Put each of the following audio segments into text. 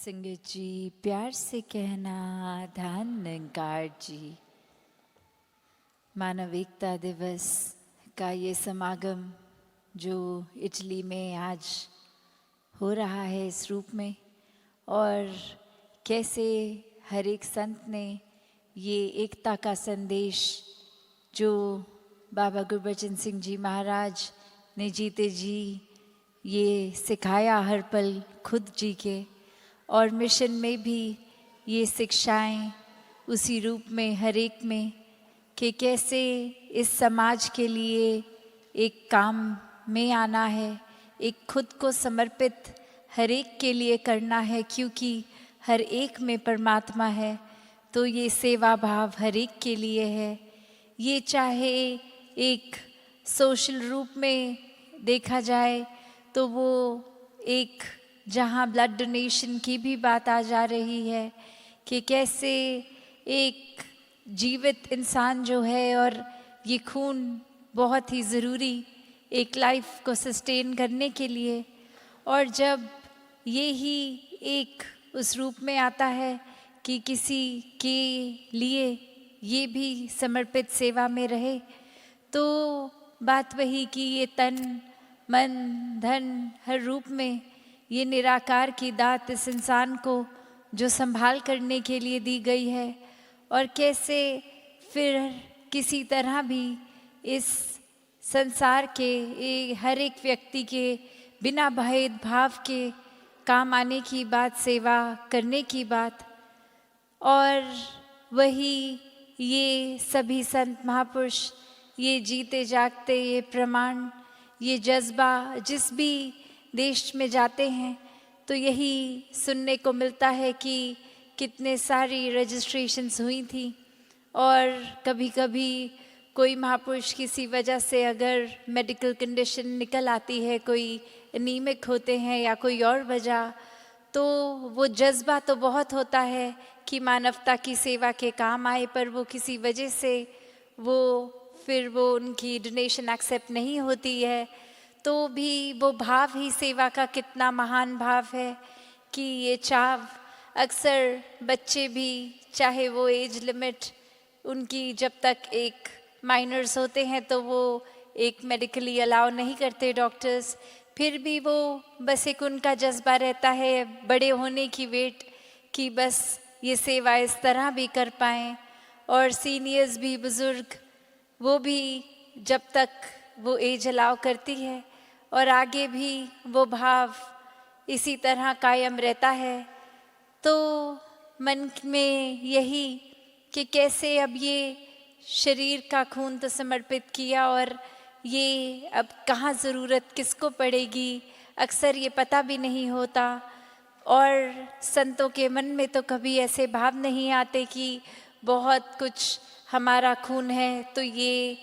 संगत जी, प्यार से कहना ध्यान निरंकार जी। मानव एकता दिवस का ये समागम जो इटली में आज हो रहा है इस रूप में, और कैसे हर एक संत ने ये एकता का संदेश जो बाबा गुरबचन सिंह जी महाराज ने जीते जी ये सिखाया हर पल खुद जी के, और मिशन में भी ये शिक्षाएं उसी रूप में हर एक में कि कैसे इस समाज के लिए एक काम में आना है, एक खुद को समर्पित हर एक के लिए करना है, क्योंकि हर एक में परमात्मा है। तो ये सेवा भाव हर एक के लिए है। ये चाहे एक सोशल रूप में देखा जाए तो वो एक जहाँ ब्लड डोनेशन की भी बात आ जा रही है कि कैसे एक जीवित इंसान जो है, और ये खून बहुत ही ज़रूरी एक लाइफ को सस्टेन करने के लिए, और जब ये ही एक उस रूप में आता है कि किसी के लिए ये भी समर्पित सेवा में रहे, तो बात वही कि ये तन मन धन हर रूप में ये निराकार की दात इस इंसान को जो संभाल करने के लिए दी गई है, और कैसे फिर किसी तरह भी इस संसार के हर एक व्यक्ति के बिना भेदभाव के काम आने की बात, सेवा करने की बात, और वही ये सभी संत महापुरुष ये जीते जागते ये प्रमाण, ये जज्बा जिस भी देश में जाते हैं तो यही सुनने को मिलता है कि कितने सारी रजिस्ट्रेशंस हुई थी, और कभी कभी कोई महापुरुष किसी वजह से अगर मेडिकल कंडीशन निकल आती है, कोई एनीमिक होते हैं या कोई और वजह, तो वो जज्बा तो बहुत होता है कि मानवता की सेवा के काम आए, पर वो किसी वजह से फिर वो उनकी डोनेशन एक्सेप्ट नहीं होती है, तो भी वो भाव ही सेवा का कितना महान भाव है कि ये चाव अक्सर बच्चे भी, चाहे वो एज लिमिट उनकी जब तक एक माइनर्स होते हैं तो वो एक मेडिकली अलाउ नहीं करते डॉक्टर्स, फिर भी वो बस एक उनका जज्बा रहता है बड़े होने की वेट कि बस ये सेवा इस तरह भी कर पाएँ, और सीनियर्स भी, बुज़ुर्ग वो भी जब तक वो एज अलाउ करती है, और आगे भी वो भाव इसी तरह कायम रहता है। तो मन में यही कि कैसे अब ये शरीर का खून तो समर्पित किया, और ये अब कहाँ ज़रूरत किसको पड़ेगी, अक्सर ये पता भी नहीं होता, और संतों के मन में तो कभी ऐसे भाव नहीं आते कि बहुत कुछ हमारा खून है तो ये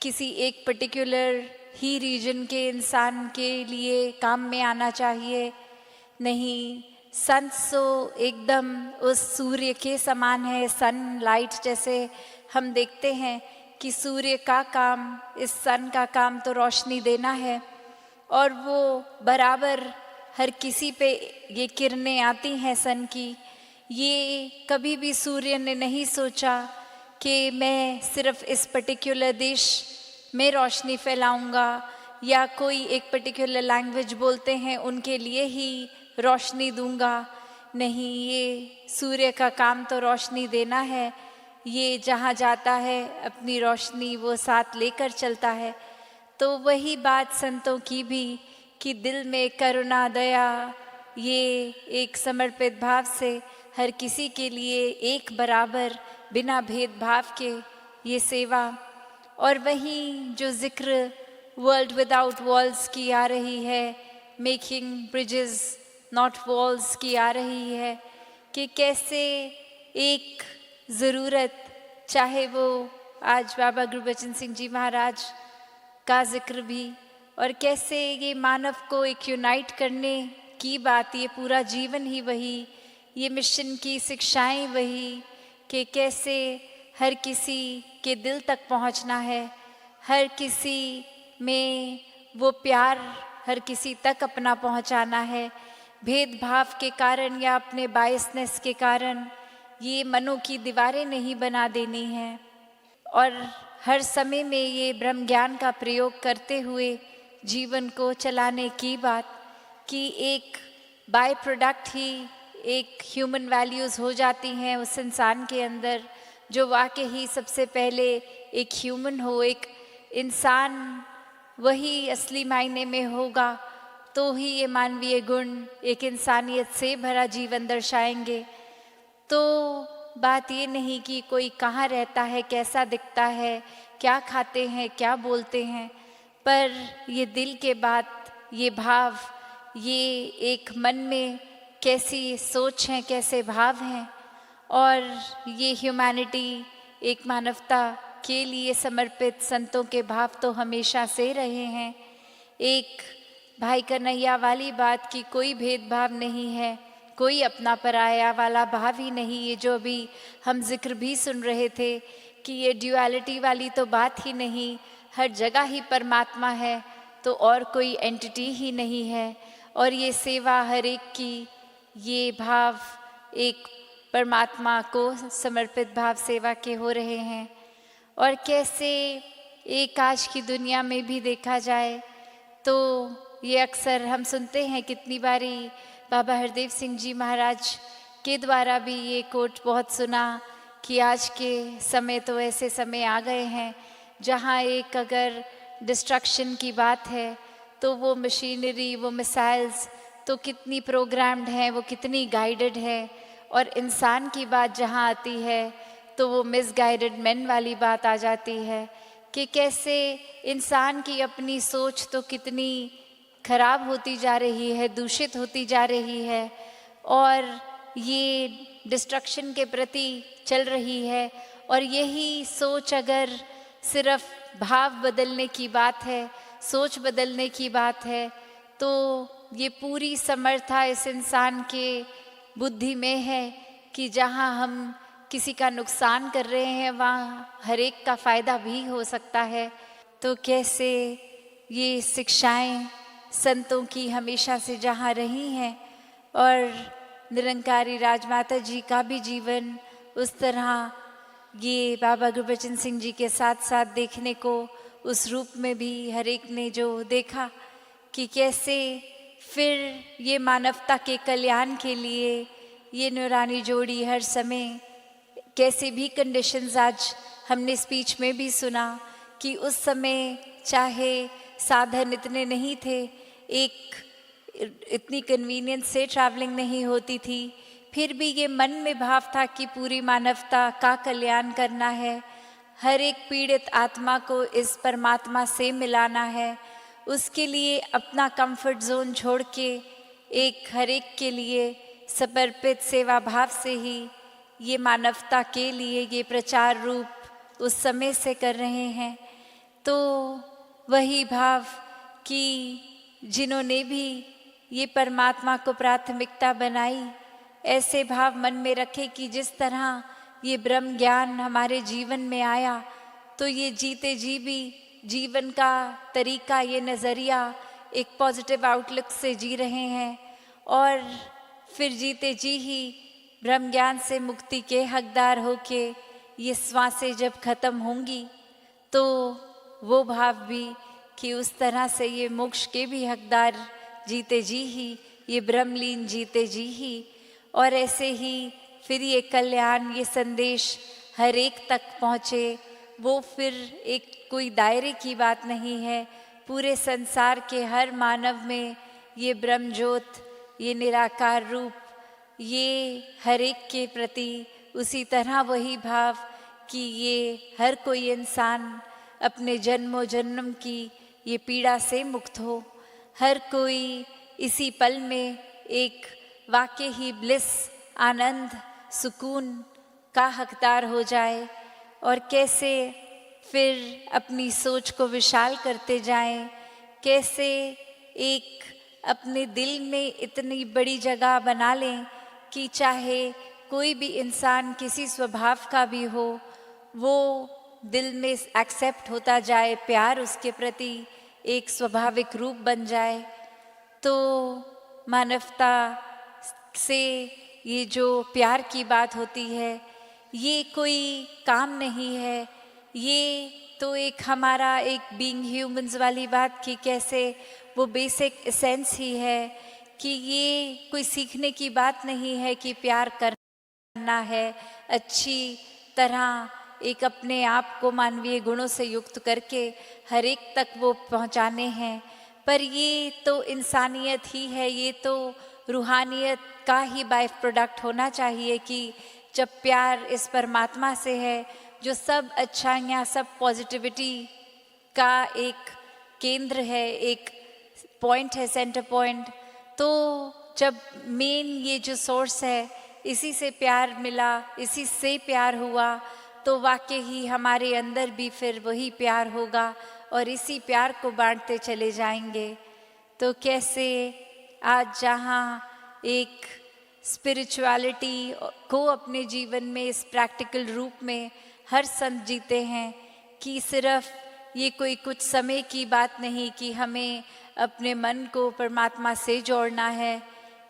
किसी एक पर्टिकुलर ही रीजन के इंसान के लिए काम में आना चाहिए। नहीं, संत सो एकदम उस सूर्य के समान है, सनलाइट जैसे हम देखते हैं कि सूर्य का काम, इस सन का काम तो रोशनी देना है, और वो बराबर हर किसी पे ये किरणें आती हैं सन की। ये कभी भी सूर्य ने नहीं सोचा कि मैं सिर्फ इस पर्टिकुलर देश में रोशनी फैलाऊंगा, या कोई एक पर्टिकुलर लैंग्वेज बोलते हैं उनके लिए ही रोशनी दूंगा। नहीं, ये सूर्य का काम तो रोशनी देना है, ये जहाँ जाता है अपनी रोशनी वो साथ लेकर चलता है। तो वही बात संतों की भी कि दिल में करुणा दया, ये एक समर्पित भाव से हर किसी के लिए एक बराबर बिना भेदभाव के ये सेवा, और वहीं जो जिक्र वर्ल्ड विदाउट वॉल्स की आ रही है, मेकिंग ब्रिजेस नॉट वॉल्स की आ रही है, कि कैसे एक ज़रूरत, चाहे वो आज बाबा गुरबचन सिंह जी महाराज का जिक्र भी, और कैसे ये मानव को एक यूनाइट करने की बात, ये पूरा जीवन ही वही, ये मिशन की शिक्षाएं वही कि कैसे हर किसी के दिल तक पहुंचना है, हर किसी में वो प्यार हर किसी तक अपना पहुंचाना है, भेदभाव के कारण या अपने बायसनेस के कारण ये मनों की दीवारें नहीं बना देनी है, और हर समय में ये ब्रह्म ज्ञान का प्रयोग करते हुए जीवन को चलाने की बात, कि एक बाय प्रोडक्ट ही एक ह्यूमन वैल्यूज़ हो जाती हैं उस इंसान के अंदर, जो वाकई ही सबसे पहले एक ह्यूमन हो, एक इंसान वही असली मायने में होगा, तो ही ये मानवीय गुण एक इंसानियत से भरा जीवन दर्शाएंगे। तो बात ये नहीं कि कोई कहाँ रहता है, कैसा दिखता है, क्या खाते हैं, क्या बोलते हैं, पर ये दिल के बात, ये भाव, ये एक मन में कैसी सोच है, कैसे भाव हैं, और ये ह्यूमैनिटी, एक मानवता के लिए समर्पित संतों के भाव तो हमेशा से रहे हैं। एक भाई कन्हैया वाली बात की कोई भेदभाव नहीं है, कोई अपना पराया वाला भाव ही नहीं। ये जो अभी हम जिक्र भी सुन रहे थे कि ये ड्यूअलिटी वाली तो बात ही नहीं, हर जगह ही परमात्मा है, तो और कोई एंटिटी ही नहीं है। और ये सेवा हर एक की, ये भाव एक परमात्मा को समर्पित भाव सेवा के हो रहे हैं। और कैसे एक आज की दुनिया में भी देखा जाए तो ये अक्सर हम सुनते हैं, कितनी बारी बाबा हरदेव सिंह जी महाराज के द्वारा भी ये कोट बहुत सुना कि आज के समय तो ऐसे समय आ गए हैं जहाँ एक अगर डिस्ट्रक्शन की बात है तो वो मशीनरी, वो मिसाइल्स तो कितनी प्रोग्राम्ड हैं, वो कितनी गाइडेड है, और इंसान की बात जहाँ आती है तो वो मिसगाइडेड मैन वाली बात आ जाती है कि कैसे इंसान की अपनी सोच तो कितनी खराब होती जा रही है, दूषित होती जा रही है, और ये डिस्ट्रक्शन के प्रति चल रही है। और यही सोच अगर सिर्फ भाव बदलने की बात है, सोच बदलने की बात है, तो ये पूरी समर्था इस इंसान के बुद्धि में है कि जहाँ हम किसी का नुकसान कर रहे हैं वहाँ हर एक का फ़ायदा भी हो सकता है। तो कैसे ये शिक्षाएं संतों की हमेशा से जहाँ रही हैं, और निरंकारी राजमाता जी का भी जीवन उस तरह ये बाबा गुरबचन सिंह जी के साथ साथ देखने को उस रूप में भी हर एक ने जो देखा कि कैसे फिर ये मानवता के कल्याण के लिए ये नूरानी जोड़ी हर समय कैसे भी कंडीशंस, आज हमने स्पीच में भी सुना कि उस समय चाहे साधन इतने नहीं थे, एक इतनी कन्वीनियंस से ट्रैवलिंग नहीं होती थी, फिर भी ये मन में भाव था कि पूरी मानवता का कल्याण करना है, हर एक पीड़ित आत्मा को इस परमात्मा से मिलाना है। उसके लिए अपना कंफर्ट जोन छोड़ के एक हर एक के लिए समर्पित सेवा भाव से ही ये मानवता के लिए ये प्रचार रूप उस समय से कर रहे हैं। तो वही भाव कि जिन्होंने भी ये परमात्मा को प्राथमिकता बनाई, ऐसे भाव मन में रखे कि जिस तरह ये ब्रह्म ज्ञान हमारे जीवन में आया तो ये जीते जी भी जीवन का तरीका, ये नज़रिया एक पॉजिटिव आउटलुक से जी रहे हैं, और फिर जीते जी ही ब्रह्म ज्ञान से मुक्ति के हकदार होके ये श्वासें जब ख़त्म होंगी तो वो भाव भी कि उस तरह से ये मोक्ष के भी हकदार जीते जी ही, ये ब्रह्मलीन जीते जी ही, और ऐसे ही फिर ये कल्याण, ये संदेश हर एक तक पहुँचे। वो फिर एक कोई दायरे की बात नहीं है, पूरे संसार के हर मानव में ये ब्रह्म ज्योत, ये निराकार रूप, ये हर एक के प्रति उसी तरह वही भाव कि ये हर कोई इंसान अपने जन्मों जन्म की ये पीड़ा से मुक्त हो, हर कोई इसी पल में एक वाकई ही ब्लिस, आनंद, सुकून का हकदार हो जाए, और कैसे फिर अपनी सोच को विशाल करते जाएं, कैसे एक अपने दिल में इतनी बड़ी जगह बना लें कि चाहे कोई भी इंसान किसी स्वभाव का भी हो, वो दिल में एक्सेप्ट होता जाए, प्यार उसके प्रति एक स्वाभाविक रूप बन जाए। तो मानवता से ये जो प्यार की बात होती है, ये कोई काम नहीं है, ये तो एक हमारा एक बीइंग ह्यूमंस वाली बात की कैसे वो बेसिक एसेंस ही है कि ये कोई सीखने की बात नहीं है कि प्यार करना है अच्छी तरह, एक अपने आप को मानवीय गुणों से युक्त करके हर एक तक वो पहुंचाने हैं। पर ये तो इंसानियत ही है, ये तो रूहानियत का ही बाय प्रोडक्ट होना चाहिए कि जब प्यार इस परमात्मा से है जो सब अच्छाइयाँ, सब पॉजिटिविटी का एक केंद्र है, एक पॉइंट है, सेंटर पॉइंट, तो जब मेन ये जो सोर्स है इसी से प्यार मिला, इसी से प्यार हुआ, तो वाकई ही हमारे अंदर भी फिर वही प्यार होगा और इसी प्यार को बांटते चले जाएंगे। तो कैसे आज जहाँ एक स्पिरिचुअलिटी को अपने जीवन में इस प्रैक्टिकल रूप में हर संत जीते हैं कि सिर्फ ये कोई कुछ समय की बात नहीं कि हमें अपने मन को परमात्मा से जोड़ना है,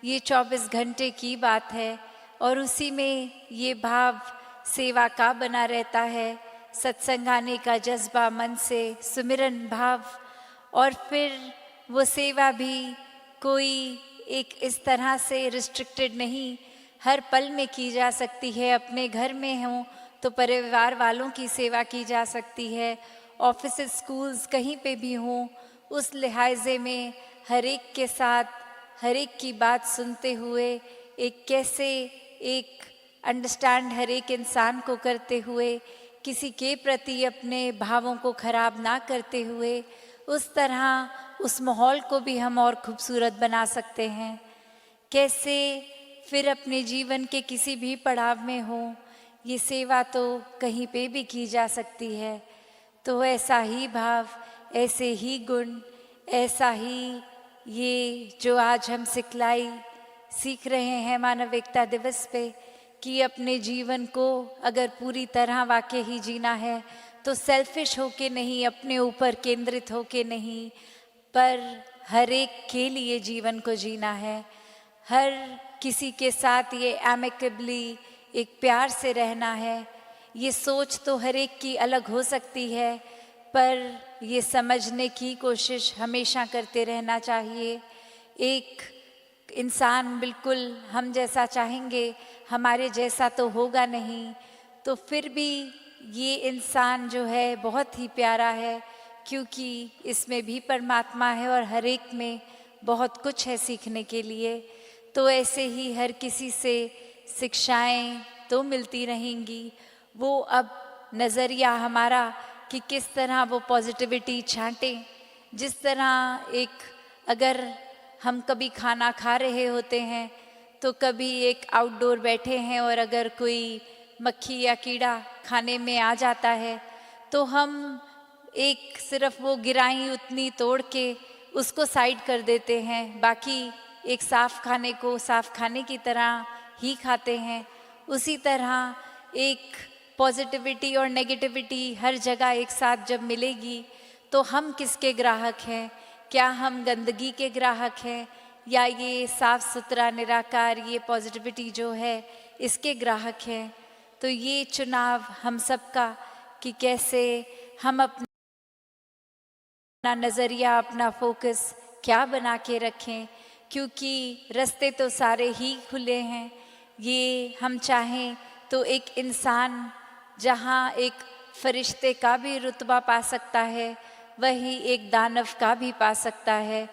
ये 24 घंटे की बात है और उसी में ये भाव सेवा का बना रहता है, सत्संग आने का जज्बा मन से, सुमिरन भाव, और फिर वो सेवा भी कोई एक इस तरह से रिस्ट्रिक्टेड नहीं, हर पल में की जा सकती है। अपने घर में हो तो परिवार वालों की सेवा की जा सकती है, ऑफिस स्कूल्स कहीं पे भी हों, उस लिहाजे में हर एक के साथ हर एक की बात सुनते हुए एक कैसे एक अंडरस्टैंड हर एक इंसान को करते हुए, किसी के प्रति अपने भावों को खराब ना करते हुए, उस तरह उस माहौल को भी हम और खूबसूरत बना सकते हैं। कैसे फिर अपने जीवन के किसी भी पड़ाव में हो, ये सेवा तो कहीं पे भी की जा सकती है। तो ऐसा ही भाव, ऐसे ही गुण, ऐसा ही ये जो आज हम सिखलाई सीख रहे हैं मानव एकता दिवस पे कि अपने जीवन को अगर पूरी तरह वाकई ही जीना है तो सेल्फिश होके नहीं, अपने ऊपर केंद्रित होके नहीं, पर हर एक के लिए जीवन को जीना है, हर किसी के साथ ये एमिकेबली एक प्यार से रहना है। ये सोच तो हर एक की अलग हो सकती है, पर ये समझने की कोशिश हमेशा करते रहना चाहिए। एक इंसान बिल्कुल हम जैसा चाहेंगे, हमारे जैसा तो होगा नहीं, तो फिर भी ये इंसान जो है बहुत ही प्यारा है, क्योंकि इसमें भी परमात्मा है और हर एक में बहुत कुछ है सीखने के लिए। तो ऐसे ही हर किसी से शिक्षाएं तो मिलती रहेंगी, वो अब नज़रिया हमारा कि किस तरह वो पॉजिटिविटी छांटें। जिस तरह एक अगर हम कभी खाना खा रहे होते हैं तो कभी एक आउटडोर बैठे हैं और अगर कोई मक्खी या कीड़ा खाने में आ जाता है तो हम एक सिर्फ वो गिराई उतनी तोड़ के उसको साइड कर देते हैं, बाकी एक साफ़ खाने को साफ़ खाने की तरह ही खाते हैं। उसी तरह एक पॉजिटिविटी और नेगेटिविटी हर जगह एक साथ जब मिलेगी तो हम किसके ग्राहक हैं? क्या हम गंदगी के ग्राहक हैं या ये साफ़ सुथरा निराकार ये पॉजिटिविटी जो है इसके ग्राहक हैं? तो ये चुनाव हम सबका कि कैसे हम अपना नज़रिया, अपना फोकस क्या बना के रखें, क्योंकि रास्ते तो सारे ही खुले हैं। ये हम चाहें तो एक इंसान जहाँ एक फरिश्ते का भी रुतबा पा सकता है, वही एक दानव का भी पा सकता है।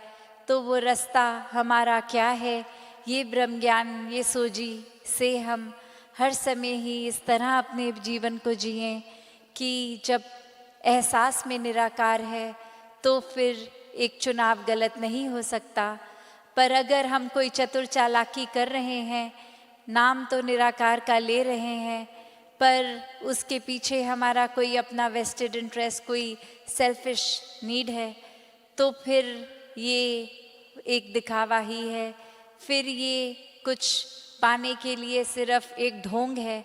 तो वो रास्ता हमारा क्या है, ये ब्रह्म ज्ञान, ये सोजी से हम हर समय ही इस तरह अपने जीवन को जिएं कि जब एहसास में निराकार है तो फिर एक चुनाव गलत नहीं हो सकता। पर अगर हम कोई चतुर चालाकी कर रहे हैं, नाम तो निराकार का ले रहे हैं, पर उसके पीछे हमारा कोई अपना वेस्टेड इंटरेस्ट, कोई सेल्फिश नीड है, तो फिर ये एक दिखावा ही है, फिर ये कुछ पाने के लिए सिर्फ एक ढोंग है।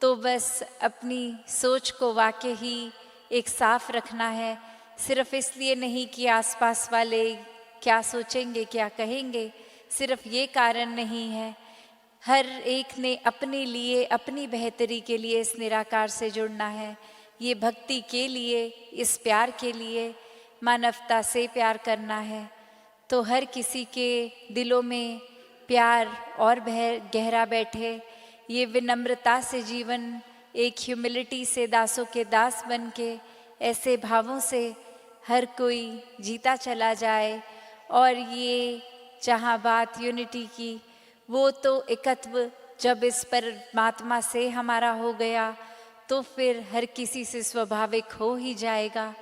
तो बस अपनी सोच को वाकई ही एक साफ रखना है, सिर्फ इसलिए नहीं कि आसपास वाले क्या सोचेंगे क्या कहेंगे, सिर्फ ये कारण नहीं है। हर एक ने अपने लिए, अपनी बेहतरी के लिए इस निराकार से जुड़ना है। ये भक्ति के लिए, इस प्यार के लिए, मानवता से प्यार करना है। तो हर किसी के दिलों में प्यार और गहरा बैठे, ये विनम्रता से जीवन, एक ह्यूमिलिटी से दासों के दास बन के, ऐसे भावों से हर कोई जीता चला जाए। और ये जहाँ बात यूनिटी की, वो तो एकत्व जब इस परमात्मा से हमारा हो गया तो फिर हर किसी से स्वाभाविक हो ही जाएगा।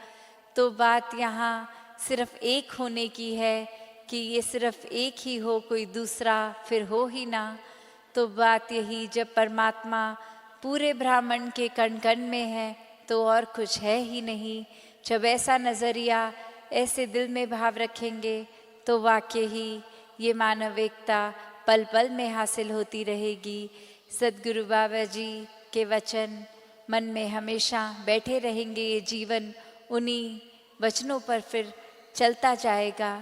तो बात यहाँ सिर्फ एक होने की है कि ये सिर्फ एक ही हो, कोई दूसरा फिर हो ही ना। तो बात यही, जब परमात्मा पूरे ब्रह्मांड के कण कण में है तो और कुछ है ही नहीं। जब ऐसा नज़रिया, ऐसे दिल में भाव रखेंगे तो वाकई ही ये मानव एकता पल पल में हासिल होती रहेगी। सद्गुरु बाबा जी के वचन मन में हमेशा बैठे रहेंगे। ये जीवन उन्हीं वचनों पर फिर चलता जाएगा।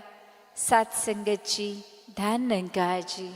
सत संगत जी, धन निरंकार जी।